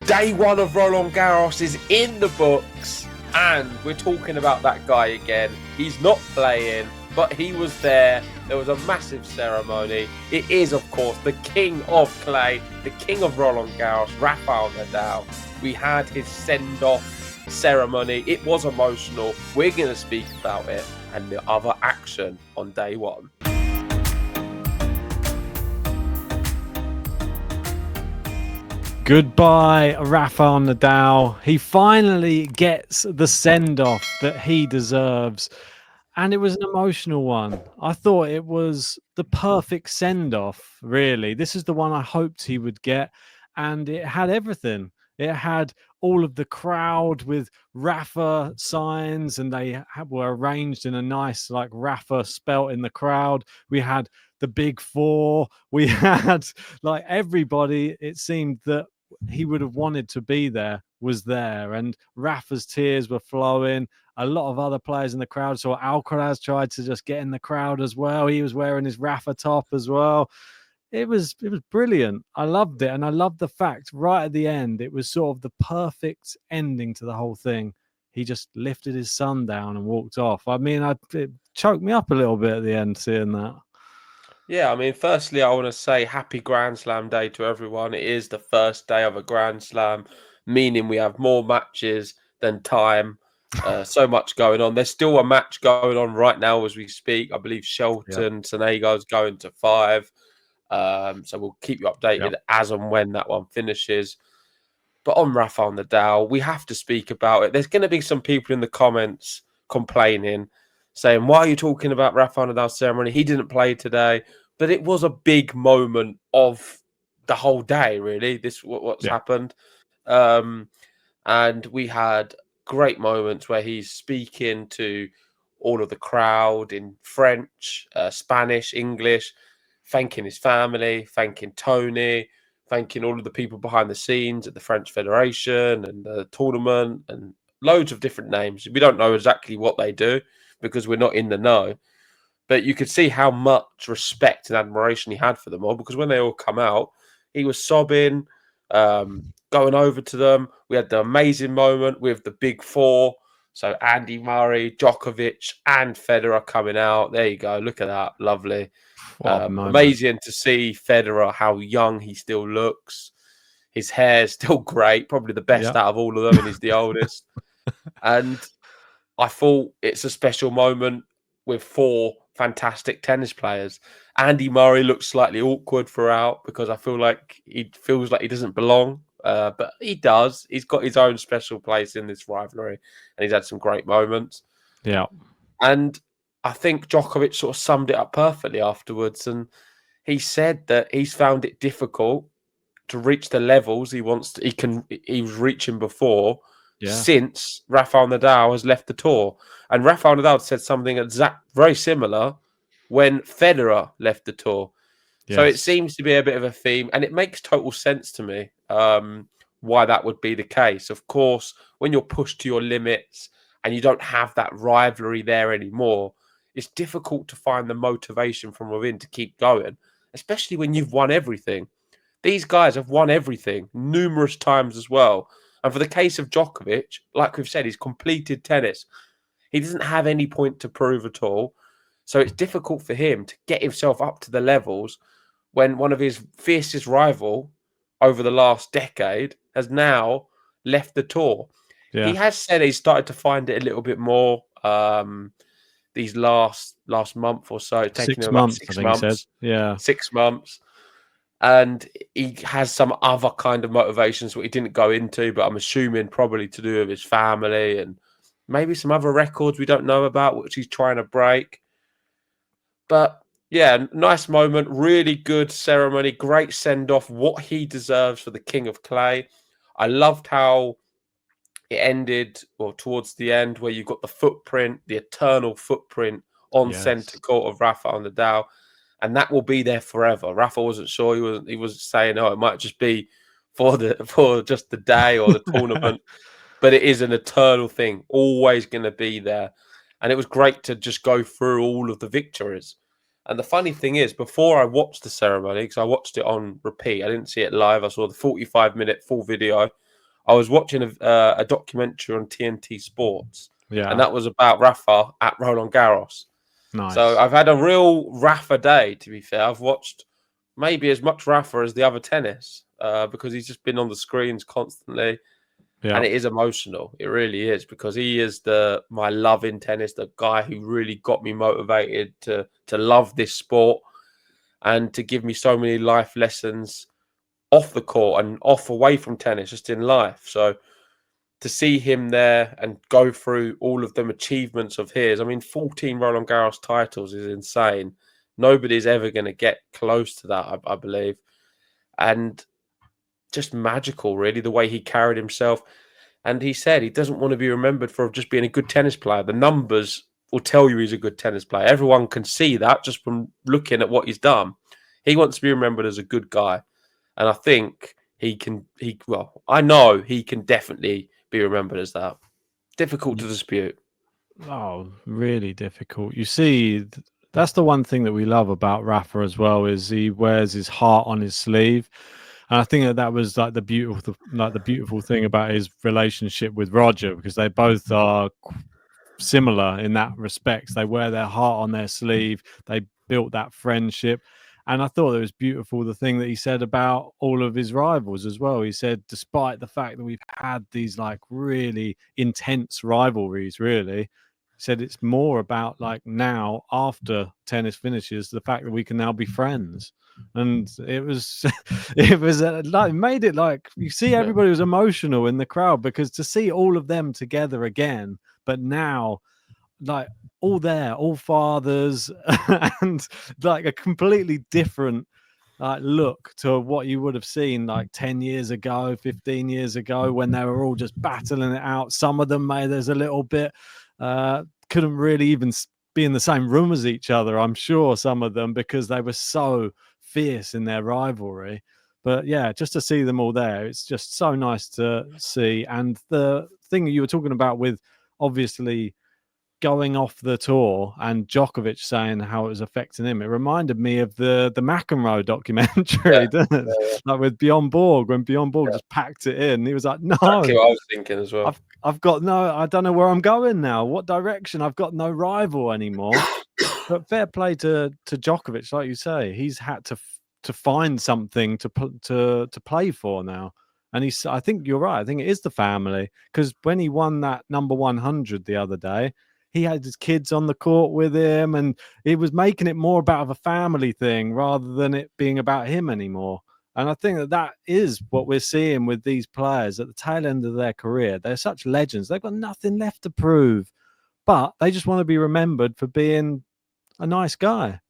Day one of Roland Garros is in the books, and we're talking about that guy again. He's not playing, but he was there. There was a massive ceremony. It is, of course, the king of clay, the king of Roland Garros, Rafael Nadal. We had his send-off ceremony. It was emotional. We're going to speak about it and the other action on day one. Goodbye, Rafael Nadal. He finally gets the send-off that he deserves. And it was an emotional one. I thought it was the perfect send-off, really. This is the one I hoped he would get. And it had everything. It had all of the crowd with Rafa signs, and they were arranged in a nice, like, Rafa spelt in the crowd. We had the big four. We had, like, everybody, it seemed, that he would have wanted to be there was there, and Rafa's tears were flowing. A lot of other players in the crowd. So Alcaraz tried to just get in the crowd as well. He was wearing his Rafa top as well. It was brilliant. I loved it, and I loved the fact right at the end it was sort of the perfect ending to the whole thing. He just lifted his son down and walked off. I mean, it choked me up a little bit at the end seeing that. Yeah, I mean, firstly, I want to say happy Grand Slam day to everyone. It is the first day of a Grand Slam, meaning we have more matches than time. So much going on. There's still a match going on right now as we speak. I believe Shelton, Sonego's going to 5. So we'll keep you updated as and when that one finishes. But on Rafael Nadal, we have to speak about it. There's going to be some people in the comments complaining, saying, why are you talking about Rafael Nadal's ceremony? He didn't play today. But it was a big moment of the whole day, really. What's happened. And we had great moments where he's speaking to all of the crowd in French, Spanish, English, thanking his family, thanking Tony, thanking all of the people behind the scenes at the French Federation and the tournament and loads of different names. We don't know exactly what they do because we're not in the know. But you could see how much respect and admiration he had for them all, because when they all come out, he was sobbing, going over to them. We had the amazing moment with the big four. So Andy Murray, Djokovic, and Federer coming out. There you go. Look at that. Lovely. Amazing to see Federer, how young he still looks. His hair is still great. Probably the best out of all of them, and he's the oldest. And I thought it's a special moment with 4 fantastic tennis players. Andy Murray looks slightly awkward throughout because I feel like he feels like he doesn't belong. But he does. He's got his own special place in this rivalry, and he's had some great moments. Yeah. And I think Djokovic sort of summed it up perfectly afterwards. And he said that he's found it difficult to reach the levels he wants to, he was reaching before since Rafael Nadal has left the tour. And Rafael Nadal said something very similar when Federer left the tour. Yes. So it seems to be a bit of a theme, and it makes total sense to me why that would be the case. Of course, when you're pushed to your limits and you don't have that rivalry there anymore, it's difficult to find the motivation from within to keep going, especially when you've won everything. These guys have won everything numerous times as well. And for the case of Djokovic, like we've said, he's completed tennis. He doesn't have any point to prove at all. So it's difficult for him to get himself up to the levels when one of his fiercest rival over the last decade has now left the tour. Yeah. He has said he's started to find it a little bit more these last month or so. Taking 6 months, I think he said. Yeah. 6 months. And he has some other kind of motivations that he didn't go into, but I'm assuming probably to do with his family and maybe some other records we don't know about, which he's trying to break. But yeah, nice moment, really good ceremony, great send-off, what he deserves for the King of Clay. I loved how it ended, or towards the end, where you've got the footprint, the eternal footprint on centre court of Rafael Nadal. And that will be there forever. Rafa wasn't sure. He was saying, "Oh, it might just be for just the day or the tournament," but it is an eternal thing, always going to be there. And it was great to just go through all of the victories. And the funny thing is, before I watched the ceremony, because I watched it on repeat, I didn't see it live. I saw the 45-minute full video I was watching a documentary on TNT Sports, and Yeah. that was about Rafa at Roland Garros. So Nice. I've had a real Rafa day, to be fair. I've watched maybe as much Rafa as the other tennis because he's just been on the screens constantly. Yeah. And it is emotional. It really is, because he is my love in tennis, the guy who really got me motivated to love this sport and to give me so many life lessons off the court and off away from tennis, just in life. So to see him there and go through all of them achievements of his, I mean, 14 Roland Garros titles is insane. Nobody's ever going to get close to that, I believe. And just magical, really, the way he carried himself. And he said he doesn't want to be remembered for just being a good tennis player. The numbers will tell you he's a good tennis player. Everyone can see that just from looking at what he's done. He wants to be remembered as a good guy. And I think I know he can definitely be remembered as that. Difficult to dispute. Oh, really difficult. You see, that's the one thing that we love about Rafa as well, is he wears his heart on his sleeve. And I think that was like the beautiful thing about his relationship with Roger, because they both are similar in that respect. They wear their heart on their sleeve. They built that friendship. And I thought it was beautiful, the thing that he said about all of his rivals as well. He said, despite the fact that we've had these like really intense rivalries, really, he said it's more about like now, after tennis finishes, the fact that we can now be friends. And it was, it was like, made it like, you see, everybody was emotional in the crowd, because to see all of them together again, but now like all there, all fathers, and like a completely different look to what you would have seen like 10 years ago, 15 years ago, when they were all just battling it out. Some of them, there's a little bit, couldn't really even be in the same room as each other, I'm sure, some of them, because they were so fierce in their rivalry. But yeah, just to see them all there, it's just so nice to see. And the thing you were talking about with, obviously, going off the tour and Djokovic saying how it was affecting him, it reminded me of the McEnroe documentary, Yeah, didn't it? yeah, Like with Bjorn Borg, when Bjorn Borg yeah. just packed it in. He was like, Exactly no, what I was thinking as well. I've got no, I don't know where I'm going now. What direction? I've got no rival anymore. But fair play to Djokovic, like you say, he's had to find something to play for now. And I think you're right. I think it is the family, because when he won that number 100 the other day, he had his kids on the court with him, and he was making it more about of a family thing rather than it being about him anymore. And I think that is what we're seeing with these players at the tail end of their career. They're such legends. They've got nothing left to prove, but they just want to be remembered for being a nice guy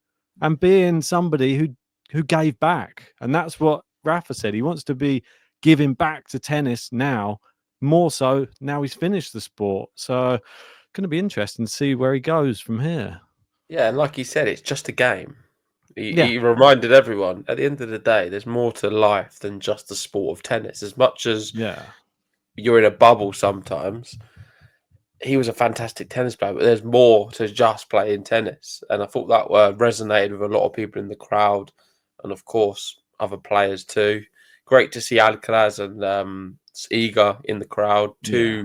and being somebody who gave back. And that's what Rafa said. He wants to be giving back to tennis now, more so now he's finished the sport. So going to be interesting to see where he goes from here. Yeah, and like he said, it's just a game. Yeah. He reminded everyone, at the end of the day, there's more to life than just the sport of tennis. As much as Yeah. you're in a bubble sometimes, he was a fantastic tennis player, but there's more to just playing tennis. And I thought that resonated with a lot of people in the crowd, and of course, other players too. Great to see Alcaraz and Iga in the crowd, Yeah.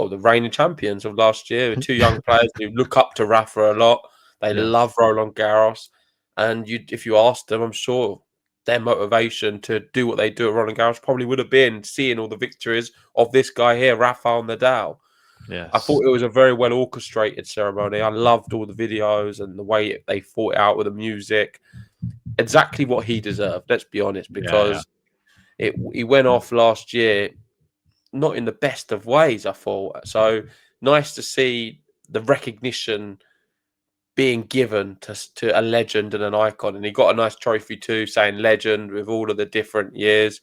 the reigning champions of last year, two young players who look up to Rafa a lot. They Yes. love Roland Garros. And if you asked them, I'm sure their motivation to do what they do at Roland Garros probably would have been seeing all the victories of this guy here, Rafael Nadal. I Yes. thought it was a very well orchestrated ceremony. I loved all the videos and the way they fought it out with the music. Exactly what he deserved, let's be honest, Yeah. because he went off last year not in the best of ways, I thought. So nice to see the recognition being given to a legend and an icon. And he got a nice trophy too, saying legend with all of the different years.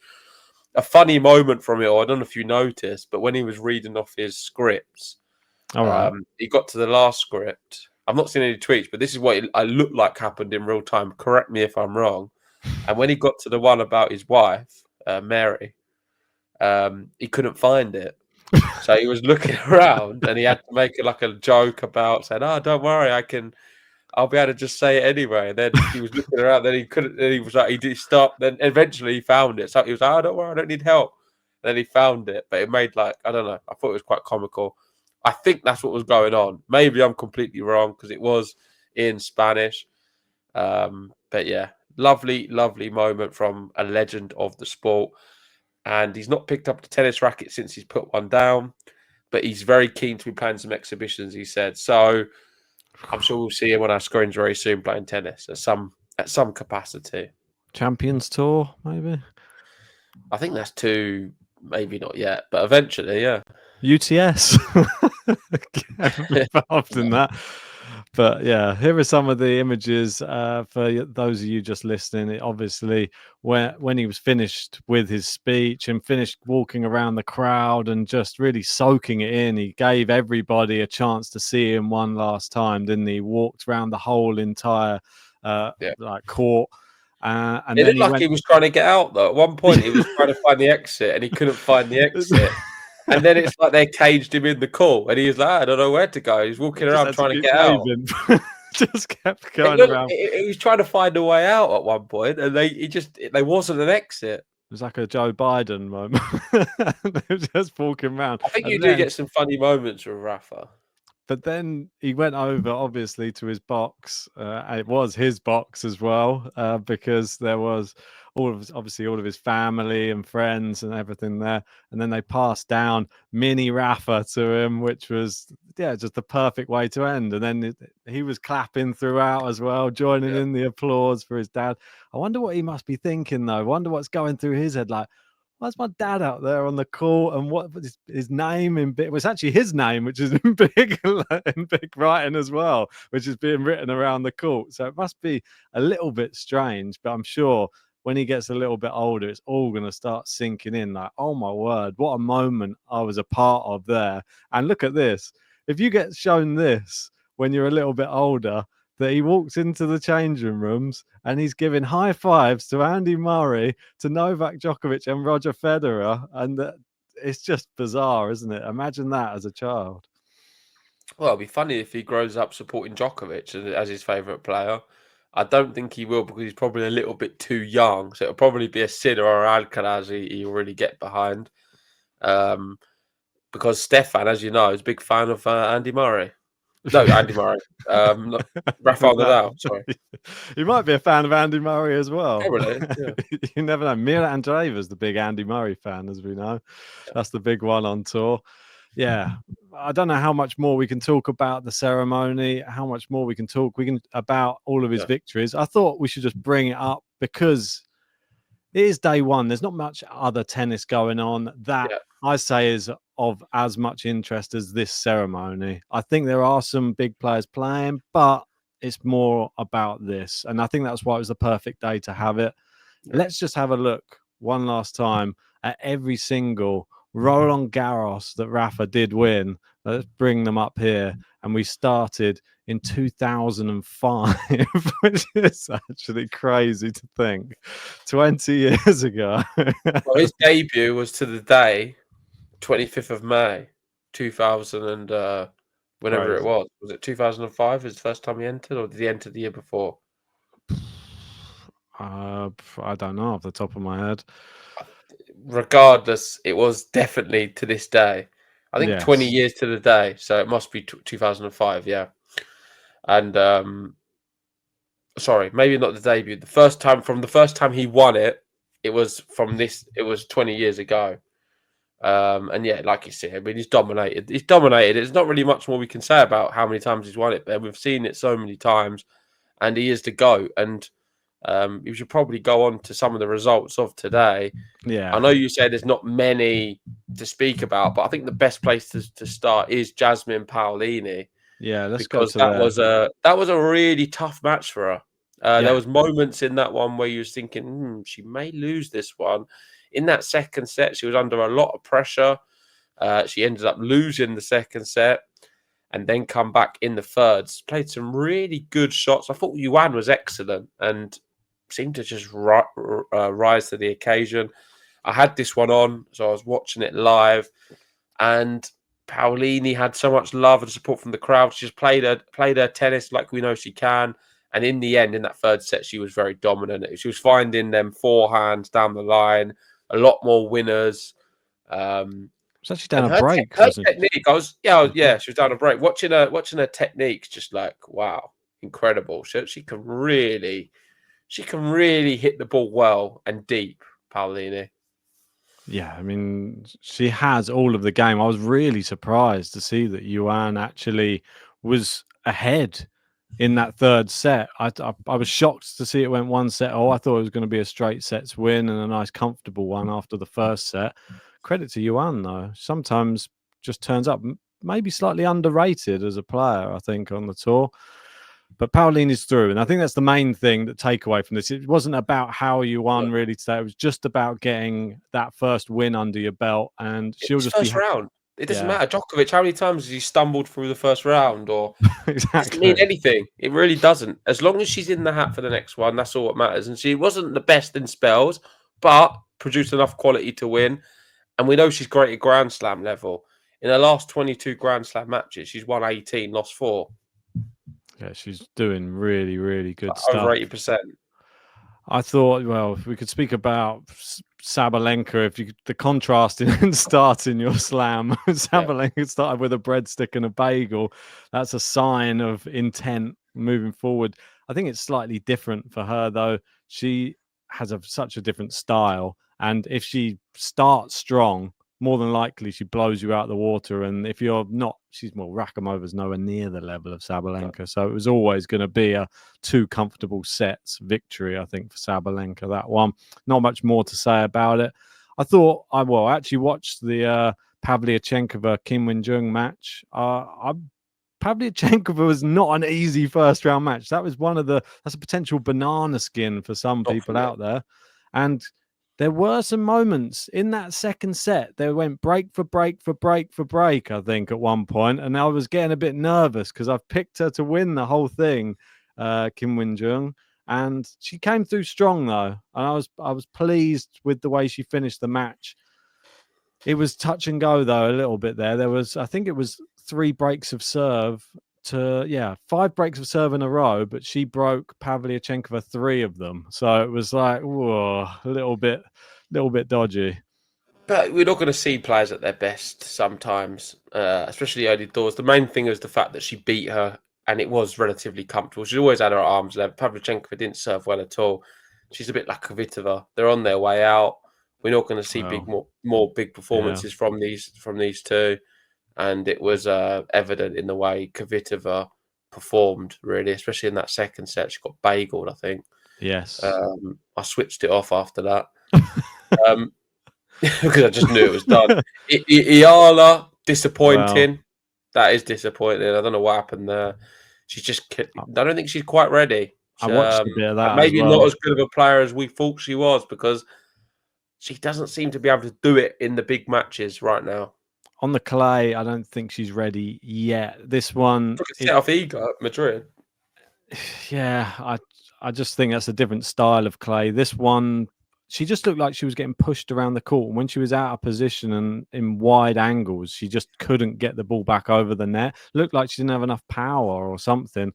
A funny moment from it, I don't know if you noticed, but when he was reading off his scripts, All right. he got to the last script. I've not seen any tweets, but this is what I looked like happened in real time. Correct me if I'm wrong. And when he got to the one about his wife, Mary, he couldn't find it. So he was looking around and he had to make a joke about saying, "Oh, don't worry, I'll be able to just say it anyway." And then he was looking around, then he couldn't, then he was like, he did stop, then eventually he found it. So he was like, "Oh, don't worry, I don't need help." Then he found it, but it made I don't know. I thought it was quite comical. I think that's what was going on. Maybe I'm completely wrong because it was in Spanish. But yeah, lovely, lovely moment from a legend of the sport. And he's not picked up the tennis racket since he's put one down, but he's very keen to be playing some exhibitions, he said. So I'm sure we'll see him on our screens very soon playing tennis at some capacity. Champions Tour, maybe? I think that's maybe not yet, but eventually, yeah. UTS. Get involved in that. But yeah, here are some of the images for those of you just listening. Obviously, when he was finished with his speech and finished walking around the crowd and just really soaking it in, he gave everybody a chance to see him one last time, didn't he? Walked around the whole entire court. And it then looked he was trying to get out, though. At one point, he was trying to find the exit, and he couldn't find the exit. And then it's like they caged him in the court, and he was like, I don't know where to go. He's walking around trying to get out. Just kept going around. He was trying to find a way out at one point, and there wasn't an exit. It was like a Joe Biden moment. They were just walking around. I think you do get some funny moments with Rafa. But then he went over, obviously, to his box. And it was his box as well, because there was all of his family and friends and everything there. And then they passed down mini Rafa to him, which was, just the perfect way to end. And then he was clapping throughout as well, joining in the applause for his dad. I wonder what he must be thinking, though. I wonder what's going through his head. Like, why's my dad out there on the court? And what his name in big? It was actually his name, which is in big writing as well, which is being written around the court. So it must be a little bit strange, but I'm sure when he gets a little bit older, it's all going to start sinking in. Like, oh my word, what a moment I was a part of there. And look at this. If you get shown this when you're a little bit older, that he walks into the changing rooms and he's giving high fives to Andy Murray, to Novak Djokovic and Roger Federer. And it's just bizarre, isn't it? Imagine that as a child. Well, it'd be funny if he grows up supporting Djokovic as his favourite player. I don't think he will because he's probably a little bit too young. So it'll probably be a Sinner or Alcaraz he'll really get behind. Because Stefan, as you know, is a big fan of Andy Murray. No, Andy Murray. Rafael Nadal, sorry. You might be a fan of Andy Murray as well. Probably, yeah. You never know. Mira Andreeva's the big Andy Murray fan, as we know. That's the big one on tour. Yeah. I don't know how much more we can talk about the ceremony, how much more we can talk about all of his victories. I thought we should just bring it up because it is day one. There's not much other tennis going on that I say is of as much interest as this ceremony. I think there are some big players playing, but it's more about this. And I think that's why it was the perfect day to have it. Yeah. Let's just have a look one last time at every single Roland Garros that Rafa did win. Let's bring them up here. And we started in 2005, which is actually crazy to think. 20 years ago. Well, his debut was to the day, 25th of May, 2000 and whenever it was. Was it 2005 was the first time he entered, or did he enter the year before? I don't know off the top of my head. Regardless, it was definitely to this day. I think 20 years to the day, so it must be 2005, yeah. And sorry, maybe not the debut. The first time he won it, it was 20 years ago. And yeah, like you said, I mean, he's dominated. There's not really much more we can say about how many times he's won it, but we've seen it so many times, and he is the GOAT. And you should probably go on to some of the results of today. Yeah, I know you said there's not many to speak about, but I think the best place to start is Jasmine Paolini. Yeah, let's go to that was a really tough match for her. There was moments in that one where you was thinking, she may lose this one. In that second set, she was under a lot of pressure. She ended up losing the second set and then come back in the thirds. Played some really good shots. I thought Yuan was excellent and seemed to just rise to the occasion. I had this one on, so I was watching it live, and Paolini had so much love and support from the crowd. She just played her tennis like we know she can. And in the end, in that third set, she was very dominant. She was finding them forehands down the line, a lot more winners. It's actually down And a her break, her wasn't technique, she was down a break. Watching her techniques, just like wow, incredible. She can really hit the ball well and deep, Paolini. Yeah, I mean, she has all of the game. I was really surprised to see that Yuan actually was ahead in that third set. I was shocked to see it went 1-set. I thought it was going to be a straight sets win and a nice comfortable one after the first set. Credit to Yuan though. Sometimes just turns up maybe slightly underrated as a player, I think, on the tour. But Paolini's through, and I think that's the main thing that takeaway from this. It wasn't about how you won really today. It was just about getting that first win under your belt, and she'll It's just be first round. It doesn't yeah, matter. Djokovic, how many times has he stumbled through the first round? Or doesn't mean exactly. anything. It really doesn't. As long as she's in the hat for the next one, that's all that matters. And she wasn't the best in spells, but produced enough quality to win. And we know she's great at Grand Slam level. In her last 22 Grand Slam matches, she's won 18, lost 4. Yeah, she's doing really, really good Over stuff. 80%. I thought, well, if we could speak about Sabalenka, the contrast in starting your slam, Sabalenka started with a breadstick and a bagel. That's a sign of intent moving forward. I think it's slightly different for her, though. She has such a different style. And if she starts strong, more than likely she blows you out the water. And if you're not, Rakhimova's nowhere near the level of Sabalenka. So it was always going to be a 2 comfortable sets victory, I think, for Sabalenka, that one. Not much more to say about it. I thought I actually watched the Pavlyuchenkova Kim Win-jung match. Pavlyuchenkova was not an easy first round match. That's a potential banana skin for some people out there. And there were some moments in that second set. They went break for break for break for break, I think, at one point. And I was getting a bit nervous because I've picked her to win the whole thing, Kim Win-jung. And she came through strong, though. And I was pleased with the way she finished the match. It was touch and go, though, a little bit there. I think it was 3 breaks of serve 5 breaks of serve in a row, but she broke Pavlyuchenkova 3 of them. So it was like, whoa, a little bit dodgy. But we're not going to see players at their best sometimes, especially early doors. The main thing is the fact that she beat her, and it was relatively comfortable. She always had her arms level. Pavlyuchenkova didn't serve well at all. She's a bit like Kvitova. They're on their way out. We're not going to see more big performances from these two, and it was evident in the way Kvitova performed, really, especially in that second set. She got bageled, I think. Yes. I switched it off after that. Because I just knew it was done. Iala, disappointing. Well, that is disappointing. I don't know what happened there. She's just. I don't think she's quite ready. I watched a bit of that. Maybe as well. not as good of a player as we thought she was, because she doesn't seem to be able to do it in the big matches right now. On the clay, I don't think she's ready yet. This one, took a set off Iga at Madrid. Yeah, I just think that's a different style of clay. This one, she just looked like she was getting pushed around the court. And when she was out of position and in wide angles, she just couldn't get the ball back over the net. Looked like she didn't have enough power or something.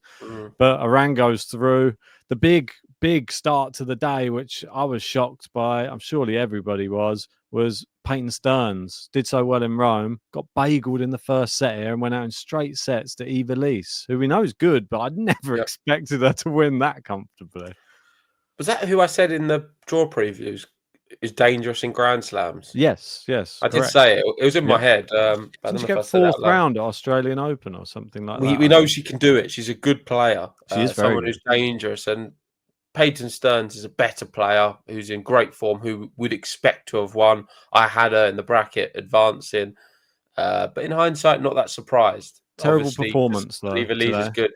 But Arango's through. The big start to the day, which I was shocked by, I'm surely everybody was Peyton Stearns. Did so well in Rome, got bageled in the first set here and went out in straight sets to Eva Lees, who we know is good, but I'd never expected her to win that comfortably. Was that who I said in the draw previews is dangerous in Grand Slams? Yes. I did say it. It was in my head. Didn't she get 4th round at Australian Open or something like that? We know she can do it. She's a good player. She is very someone good. Who's dangerous. And Peyton Stearns is a better player who's in great form, who would expect to have won. I had her in the bracket advancing. But in hindsight, not that surprised. Terrible performance, though. Eva Lees is good.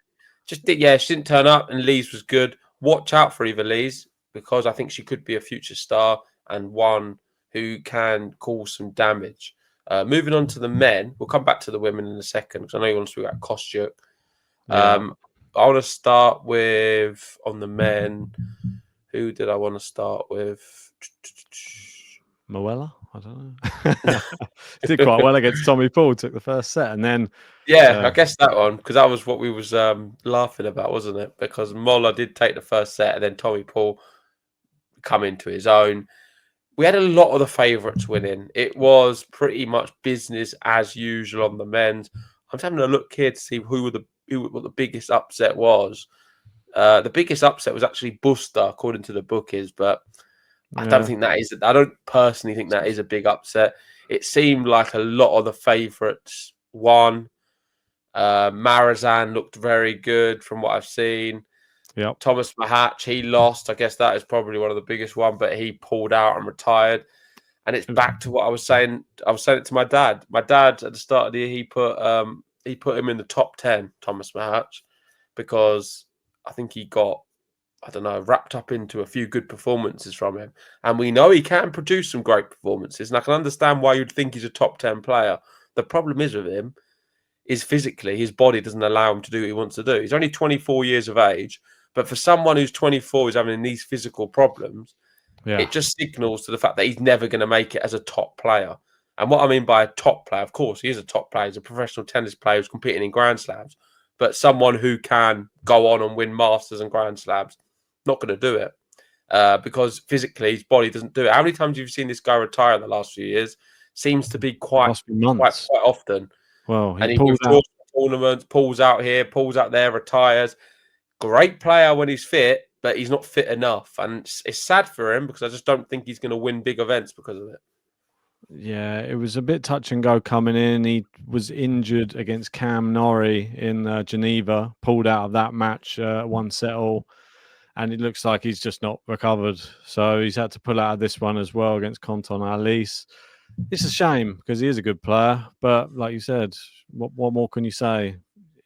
She didn't turn up, and Lees was good. Watch out for Eva Lees, because I think she could be a future star and one who can cause some damage. Moving on to the men, we'll come back to the women in a second, because I know you want to speak about Kostyuk. I want to start with, on the men, who did I want to start with? Moella? I don't know. Did quite well against Tommy Paul, took the first set, and then... I guess that one, because that was what we was laughing about, wasn't it? Because Molla did take the first set, and then Tommy Paul come into his own. we had a lot of the favourites winning. It was pretty much business as usual on the men's. I'm just having a look here to see what the biggest upset was. The biggest upset was actually Buster, according to the bookies, but I don't think that is. I don't personally think that is a big upset. It seemed like a lot of the favourites won. Marazan looked very good from what I've seen. Yep. Thomas Mahatch, he lost. I guess that is probably one of the biggest one, but he pulled out and retired. And it's back to what I was saying. I was saying it to my dad. My dad at the start of the year, he put him in the top 10, Thomas Mahatch, because I think he got, I don't know, wrapped up into a few good performances from him. And we know he can produce some great performances. And I can understand why you'd think he's a top 10 player. The problem is with him is physically, his body doesn't allow him to do what he wants to do. He's only 24 years of age. But for someone who's 24 who's having these physical problems, it just signals to the fact that he's never going to make it as a top player. And what I mean by a top player, of course, he is a top player. He's a professional tennis player who's competing in Grand Slams. But someone who can go on and win Masters and Grand Slams, not going to do it because physically his body doesn't do it. How many times have you seen this guy retire in the last few years? Seems to be quite often. Well, he pulls out tournaments, pulls out here, pulls out there, retires. Great player when he's fit, but he's not fit enough. And it's sad for him because I just don't think he's going to win big events because of it. Yeah, it was a bit touch and go coming in. He was injured against Cam Norrie in Geneva, pulled out of that match, 1-set-all. And it looks like he's just not recovered. So he's had to pull out of this one as well against Conton Alice. It's a shame because he is a good player. But like you said, what more can you say?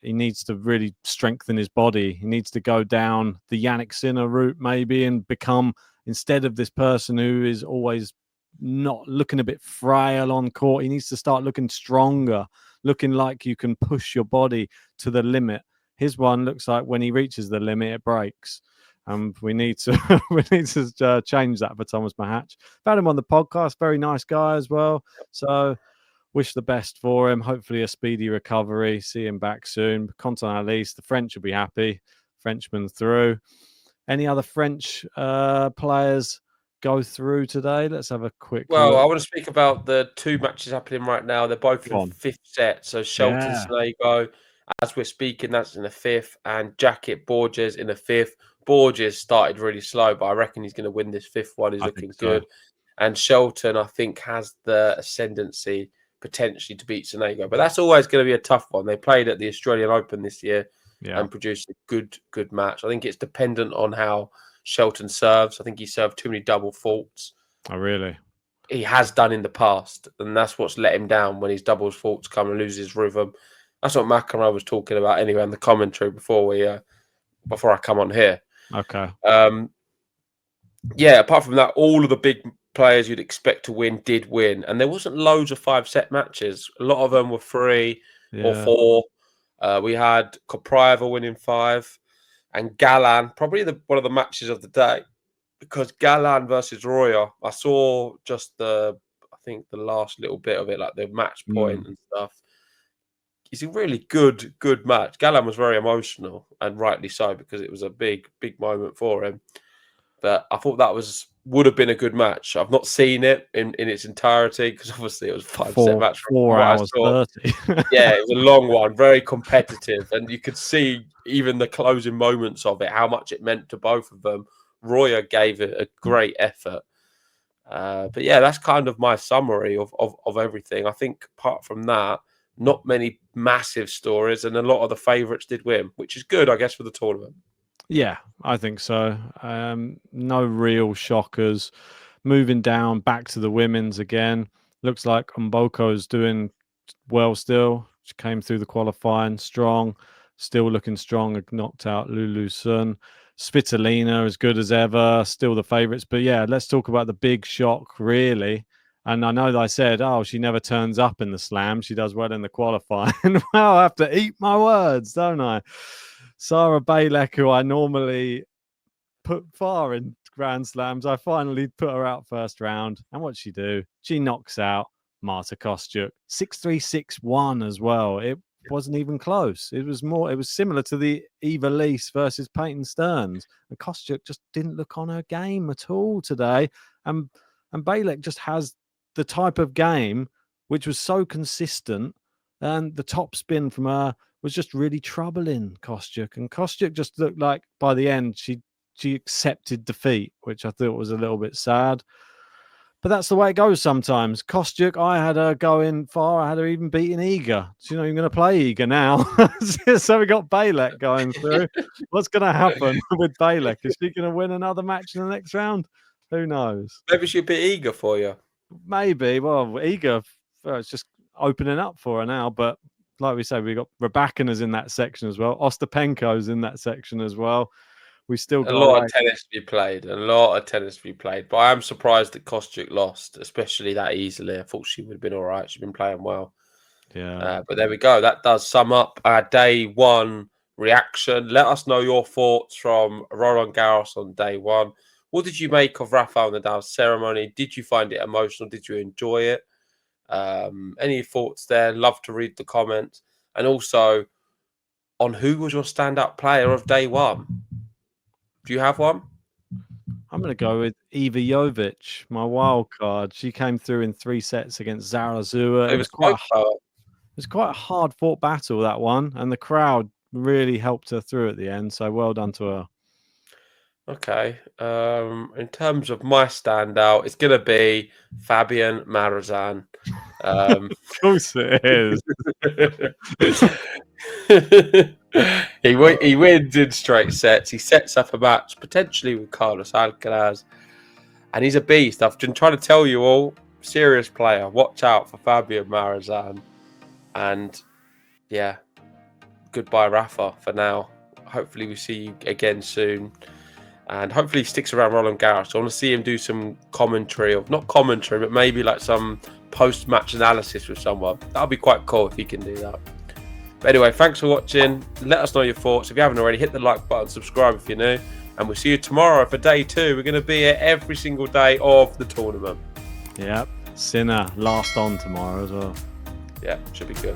He needs to really strengthen his body. He needs to go down the Yannick Sinner route maybe and become, instead of this person who is always not looking a bit frail on court, he needs to start looking stronger, looking like you can push your body to the limit. His one looks like when he reaches the limit, it breaks. And we need to change that for Thomas Mahatch. Found him on the podcast. Very nice guy as well. So wish the best for him. Hopefully a speedy recovery. See him back soon. Conton Alice, the French will be happy. Frenchman through. Any other French players go through today? Let's have a quick look. I want to speak about the two matches happening right now. They're both in the fifth set. So Shelton Sonego, as we're speaking, that's in the fifth. And Jacket Borges in the fifth. Borges started really slow, but I reckon he's going to win this fifth one. He's looking good. And Shelton, I think, has the ascendancy potentially to beat Sonego. But that's always going to be a tough one. They played at the Australian Open this year and produced a good match. I think it's dependent on how Shelton serves. I think he served too many double faults. Oh, really? He has done in the past, and that's what's let him down when his doubles faults come and loses rhythm. That's what McEnroe was talking about anyway in the commentary before I come on here. Okay. Apart from that, all of the big players you'd expect to win did win, and there wasn't loads of 5-set matches. A lot of them were 3 or 4. We had Kopriva winning 5, and Galan, probably one of the matches of the day, because Galan versus Royer, I saw just the last little bit of it, like the match point and stuff. It's a really good match. Galan was very emotional, and rightly so, because it was a big moment for him. But I thought that would have been a good match. I've not seen it in its entirety because obviously it was a 5-set match. 4 hours 30. Yeah, it was a long one, very competitive, and you could see even the closing moments of it, how much it meant to both of them. Royer gave it a great effort. But yeah, that's kind of my summary of everything. I think apart from that, not many massive stories, and a lot of the favourites did win, which is good, I guess, for the tournament. Yeah, I think so. No real shockers. Moving down back to the women's again. Looks like Mboko's doing well still. She came through the qualifying strong. Still looking strong. Knocked out Lulu Sun. Svitolina as good as ever. Still the favourites. But yeah, let's talk about the big shock, really. And I know that I said, she never turns up in the slam. She does well in the qualifying. Well, I have to eat my words, don't I? Sarah Bailek, who I normally put far in Grand Slams, I finally put her out first round. And what'd she do? She knocks out Marta Kostyuk. 6-3, 6-1 as well. It wasn't even close. It was similar to the Eva Lease versus Peyton Stearns. And Kostyuk just didn't look on her game at all today. And And Bejlek just has the type of game which was so consistent, and the top spin from her was just really troubling Kostyuk. And Kostyuk just looked like by the end she accepted defeat, which I thought was a little bit sad. But that's the way it goes sometimes. Kostyuk, I had her going far. I had her even beating Iga. So, you're going to play Iga now. So we got Bejlek going through. What's going to happen with Bejlek? Is she going to win another match in the next round? Who knows? Maybe she'll be Iga for you. Maybe. Well, Iga, it's just opening up for her now. But like we said, we got Rybakina's in that section as well. Ostapenko's in that section as well. We still got a lot of tennis to be played. But I am surprised that Kostyuk lost, especially that easily. I thought she would have been all right. She's been playing well. Yeah. But there we go. That does sum up our day one reaction. Let us know your thoughts from Roland Garros on day one. What did you make of Rafael Nadal's ceremony? Did you find it emotional? Did you enjoy it? Any thoughts there? Love to read the comments. And also, on who was your standout player of day one? Do you have one? I'm going to go with Iva Jovic, my wild card. She came through in 3 sets against Zarazua. It was quite a hard-fought battle, that one, and the crowd really helped her through at the end. So well done to her. Okay. In terms of my standout, it's going to be Fabian Marozsan. Of course it is. He wins in straight sets. He sets up a match potentially with Carlos Alcaraz, and he's a beast. I've been trying to tell you all, serious player. Watch out for Fabian Marozsan. And yeah, goodbye Rafa for now. Hopefully we see you again soon, and hopefully he sticks around Roland Garros. I want to see him do some commentary, or not commentary, but maybe like some post-match analysis with someone. That'll be quite cool if he can do that. But anyway, thanks for watching. Let us know your thoughts. If you haven't already, hit the like button, subscribe if you're new, and we'll see you tomorrow for day 2. We're going to be here every single day of the tournament. Yep. Sinner last on tomorrow as well. Yeah, should be good.